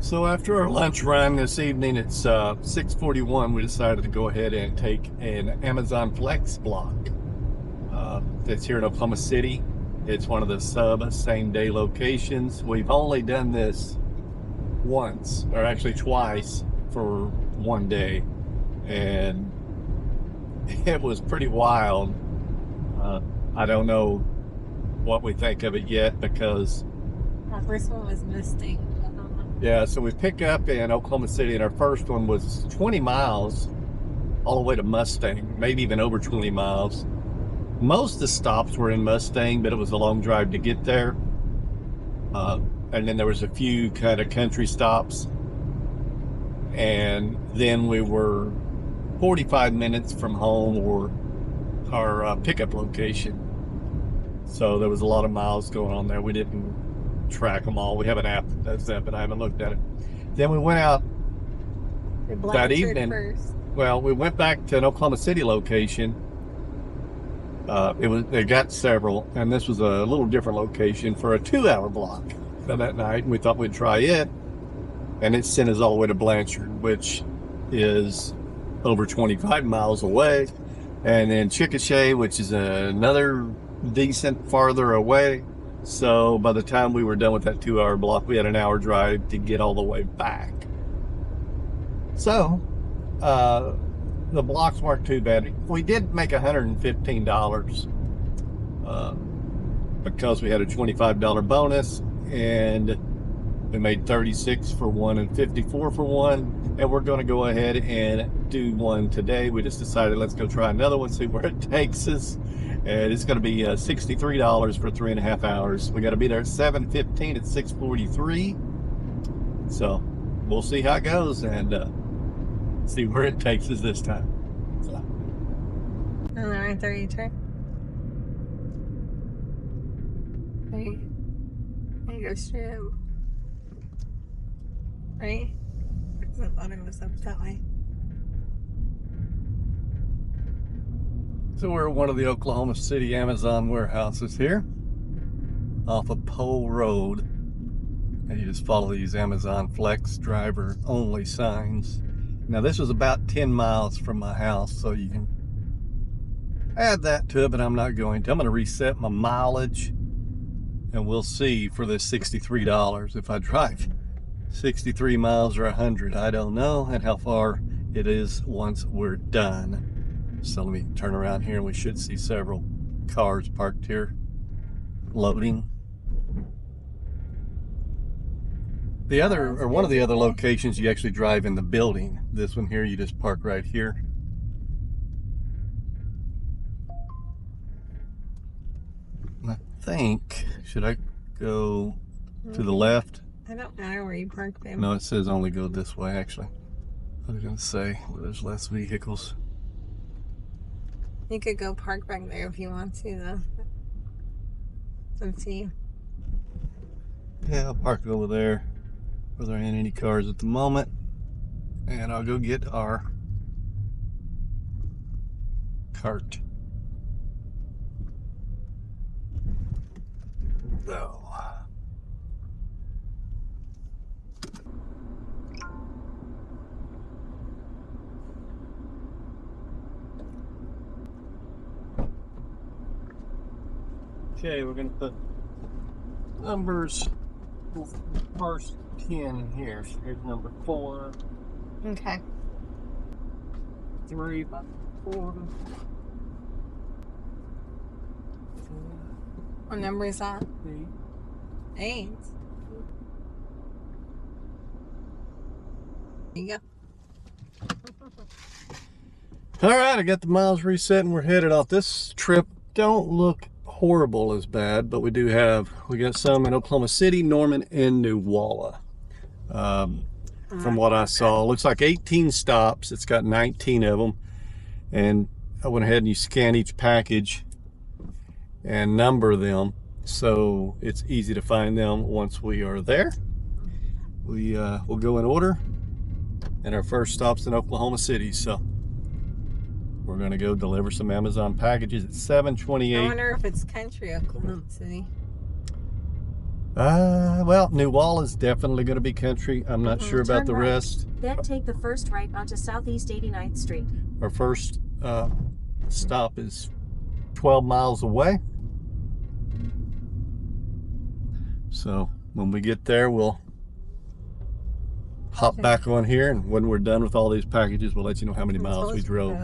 So after our lunch run this evening, it's 6:41. We decided to go ahead and take an Amazon Flex block that's here in Oklahoma City. It's one of the same day locations. We've only done this once, or actually twice, for one day, and it was pretty wild. I don't know what we think of it yet because our first one was Mustang. yeah, so we pick up in Oklahoma City, and our first one was 20 miles all the way to Mustang, maybe even over 20 miles. Most of the stops were in Mustang, but it was a long drive to get there. And then there was a few kind of country stops. And then we were 45 minutes from home or our pickup location. So there was a lot of miles going on there. We didn't track them all. We have an app that does that, but I haven't looked at it. Then we went out that evening. First. Well, we went back to an Oklahoma City location. They got several, and this was a little different location for a 2-hour block that night. We thought we'd try it, and it sent us all the way to Blanchard, which is over 25 miles away, and then Chickasha, which is another decent farther away. So by the time we were done with that 2-hour block, we had an hour drive to get all the way back. So the blocks weren't too bad. We did make $115 because we had a $25 bonus, and we made $36 for one and $54 for one. And we're going to go ahead and do one today. We just decided let's go try another one, see where it takes us. And it's going to be $63 for 3.5 hours. We got to be there at 7:15 at 6:43. So we'll see how it goes and see where it takes us this time. So. And then right there you turn. Right. And you go straight up. Right? I thought it was up that way. So we're at one of the Oklahoma City Amazon warehouses here off of Pole Road, and you just follow these Amazon Flex driver only signs. Now this was about 10 miles from my house, so you can add that to it, but I'm not going to. I'm going to reset my mileage, and we'll see for this $63 if I drive 63 miles or 100. I don't know, and how far it is once we're done. So let me turn around here, and we should see several cars parked here loading. The other, or one of the other locations, you actually drive in the building. This one here, you just park right here. I think, should I go to the left? I don't know where you park them. No, it says only go this way, actually. I was going to say, where there's less vehicles. You could go park back there if you want to, though. It's up to you. Yeah, I'll park over there where there ain't any cars at the moment. And I'll go get our cart. So. Okay, we're going to put numbers first 10 in here. So here's number 4. Okay. 3, 4. What number is that? 8. 8. There you go. All right, I got the miles reset and we're headed off. This trip don't look horrible as bad, but we got some in Oklahoma City, Norman, and New Walla. From what I saw, looks like 18 stops. It's got 19 of them, and I went ahead and you scan each package and number them, so it's easy to find them once we are there. We'll go in order, and our first stop's in Oklahoma City, so we're going to go deliver some Amazon packages at 7:28. I wonder if it's country Oklahoma City. Well, New Wall is definitely going to be country. I'm not sure about the rest. Then take the first right onto Southeast 89th Street. Our first stop is 12 miles away. So when we get there, we'll hop back on here, and when we're done with all these packages, we'll let you know how many miles we drove.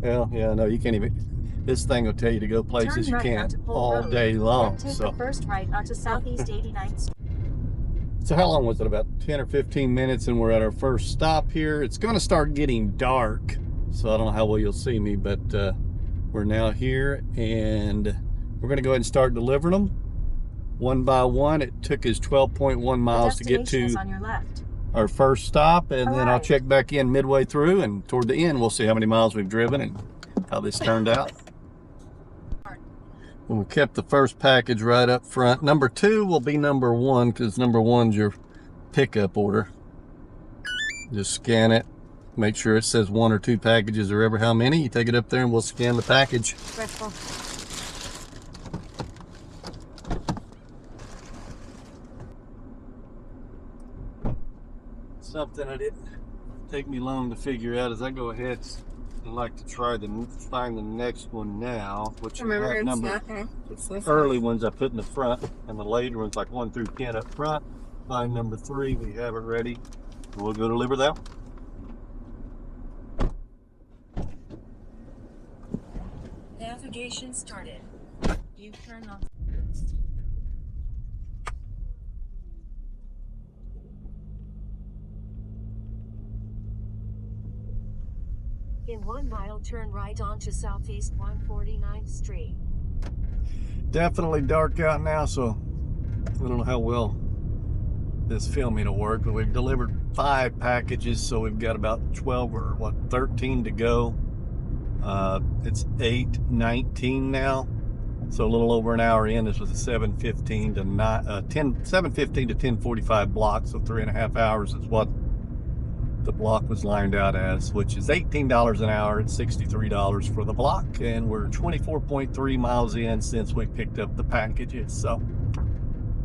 Well, yeah, no, you can't even. This thing will tell you to go places you can't all day long. Then take the first right onto Southeast 89th Street. So how long was it? About 10 or 15 minutes, and we're at our first stop here. It's going to start getting dark, so I don't know how well you'll see me, but we're now here, and we're going to go ahead and start delivering them one by one. It took us 12.1 miles to get to on your left. Our first stop, and then I'll check back in midway through, and toward the end we'll see how many miles we've driven and how this turned out. Well, we kept the first package right up front. Number 2 will be number 1, because number 1's your pickup order. Just scan it, make sure it says 1 or 2 packages or ever how many. You take it up there and we'll scan the package. Grateful. Something that didn't take me long to figure out as I go ahead and like to try to find the next one now, which Remember, have number early ones I put in the front, and the later ones like 1 through 10 up front. Find number 3, we have it ready. We'll go deliver that. Navigation started. You turn on. In 1 mile, turn right onto Southeast 149th Street. Definitely dark out now, so I don't know how well this filming will work, but we've delivered 5 packages, so we've got about 12 or 13 to go. It's 8:19 now, so a little over an hour in. This was a 7:15 to 7:15 to 10:45 block, so 3.5 hours is what the block was lined out as, which is $18 an hour and $63 for the block, and we're 24.3 miles in since we picked up the packages. So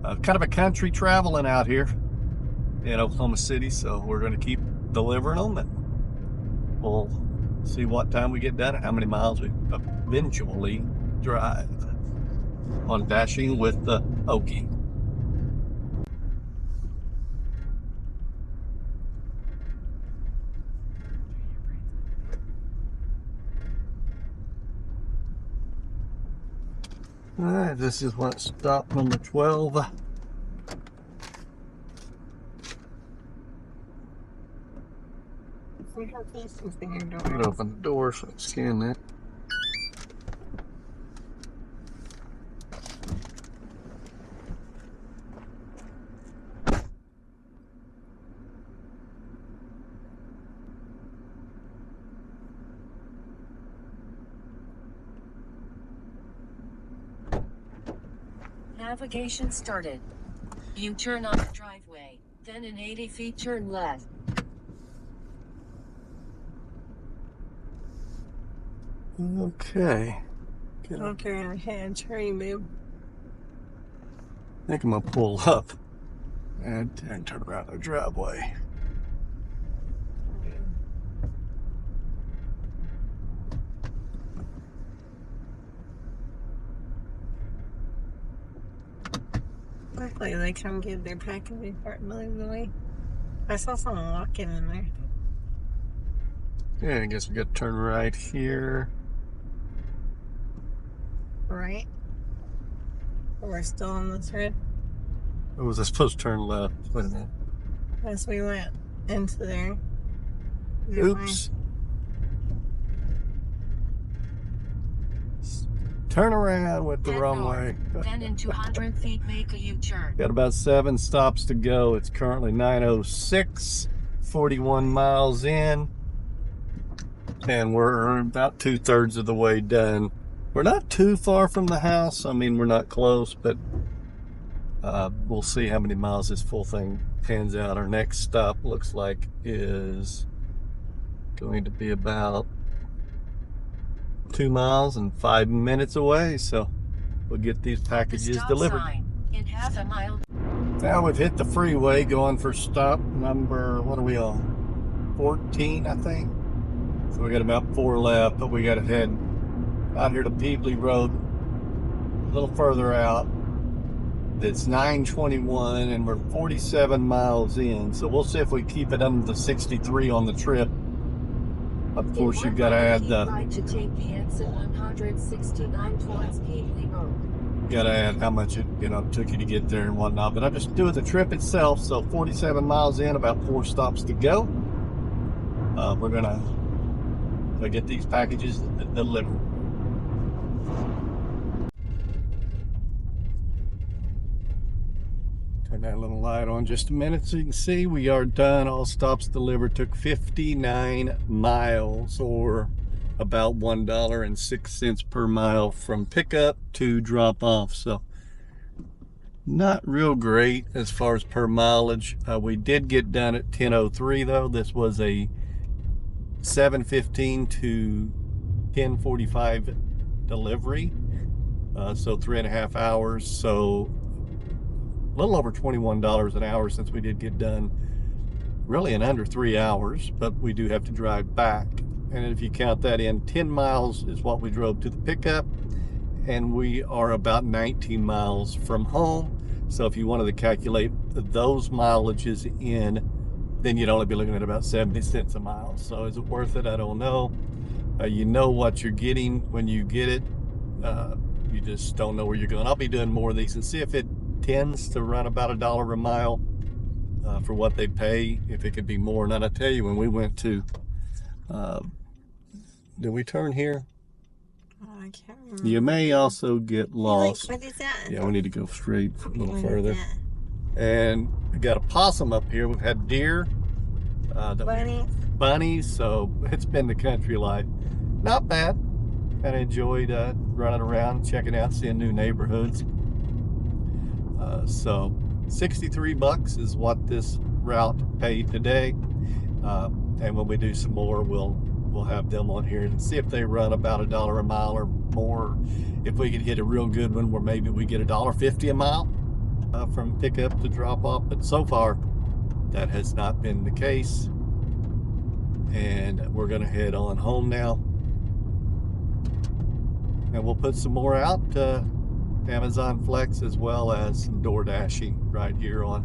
kind of a country traveling out here in Oklahoma City, so we're going to keep delivering them, and we'll see what time we get done and how many miles we eventually drive on Dashing with the Okie. All right, this is what stop number 12. Open the door so I can scan that. Navigation started. You turn on the driveway, then in 80 feet turn left. Okay. Okay, I had turn, babe. I think I'm gonna pull up and turn around the driveway. Luckily, they come get their package before it moves away. I saw someone walking in there. Yeah, I guess we got to turn right here. Right? We're still on this road. Or was I supposed to turn left? Wait a minute. As we went into there. Oops. Turn around with the wrong way. Then in 200 feet, make a U-turn. Got about 7 stops to go. It's currently 9:06, 41 miles in, and we're about 2/3 of the way done. We're not too far from the house. I mean, we're not close, but we'll see how many miles this full thing pans out. Our next stop looks like is going to be about 2 miles and 5 minutes away, so we'll get these packages delivered. Sign in half a mile. Now we've hit the freeway going for stop number, what are we on? 14, I think. So we got about 4 left, but we got to head out here to Peebly Road, a little further out. It's 9:21 and we're 47 miles in. So we'll see if we keep it under the 63 on the trip. Of course, you've got to add the... Right to take the exit 169 towards Peebly Road. Got to add how much it took you to get there and whatnot. But I'm just doing the trip itself. So 47 miles in, about 4 stops to go. We're gonna get these packages delivered. Turn that little light on just a minute so you can see we are done. All stops delivered. Took 59 miles, or about $1.06 per mile from pickup to drop off. So not real great as far as per mileage. We did get done at 10:03 though. This was a 7:15 to 10:45 delivery. So 3.5 hours. So a little over $21 an hour since we did get done really in under 3 hours, but we do have to drive back. And if you count that in, 10 miles is what we drove to the pickup, and we are about 19 miles from home. So if you wanted to calculate those mileages in, then you'd only be looking at about 70 cents a mile. So is it worth it? I don't know. You know what you're getting when you get it. You just don't know where you're going. I'll be doing more of these and see if it tends to run about $1 a mile for what they pay, if it could be more. And I tell you, when we went to did we turn here? Oh, I can't remember. You may also get lost. What is that? Yeah, we need to go straight a little What is further. that? And we got a possum up here. We've had deer, bunnies. So it's been the country life. Not bad. Kind of enjoyed running around, checking out, seeing new neighborhoods. So $63 is what this route paid today. And when we do some more, we'll have them on here and see if they run about $1 a mile or more. If we could hit a real good one where maybe we get $1.50 a mile from pickup to drop off. But so far, that has not been the case. And we're going to head on home now. And we'll put some more out, Amazon Flex, as well as some door dashing right here on,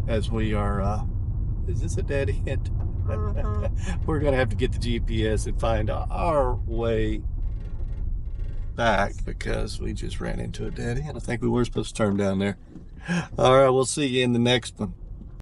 as we are, is this a dead end? We're going to have to get the GPS and find our way back because we just ran into a dead end. I think we were supposed to turn down there. All right, we'll see you in the next one.